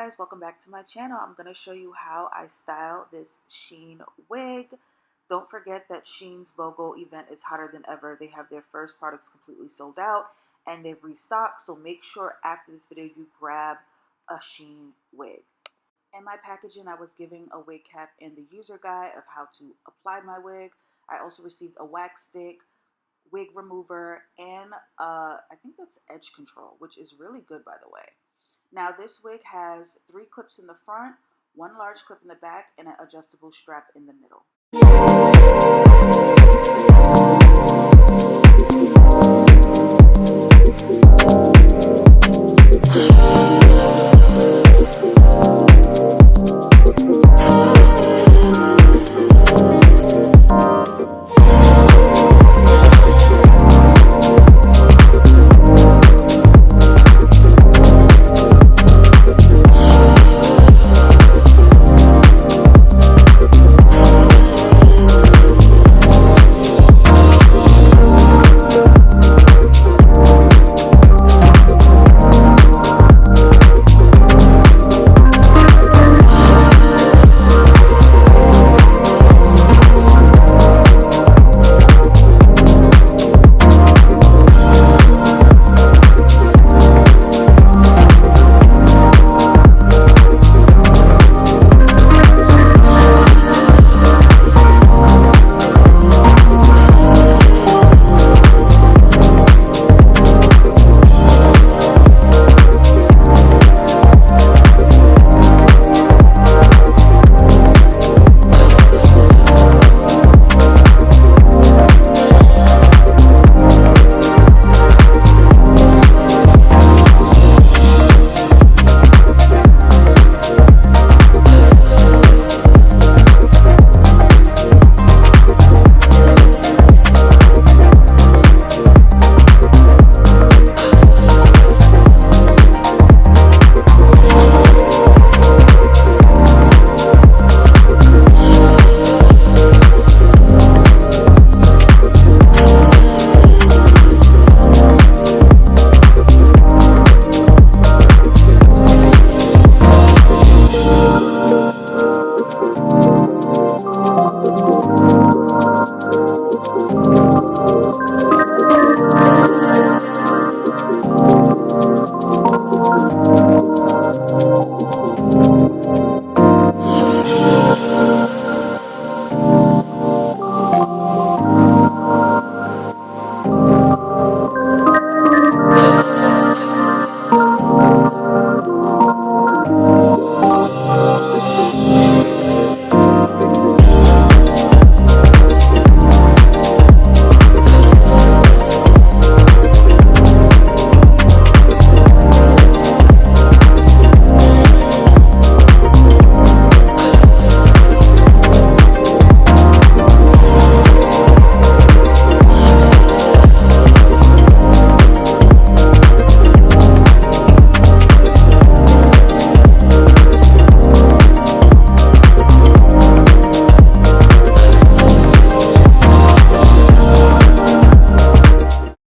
Guys, welcome back to my channel. I'm going to show you how I style this SHEIN wig. Don't forget that SHEIN's BOGO event is hotter than ever. They have their first products completely sold out and they've restocked, so make sure after this video you grab a SHEIN wig. In my packaging, I was giving a wig cap and the user guide of how to apply my wig. I also received a wax stick, wig remover, and I think that's edge control, which is really good, by the way. Now this wig has 3 clips in the front, 1 large clip in the back, and an adjustable strap in the middle.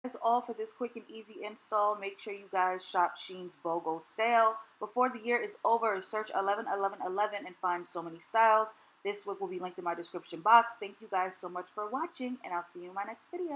That's all for this quick and easy install. Make sure you guys shop SHEIN's BOGO sale before the year is over. Search 111111 and find so many styles. This wig will be linked in my description box. Thank you guys so much for watching, and I'll see you in my next video.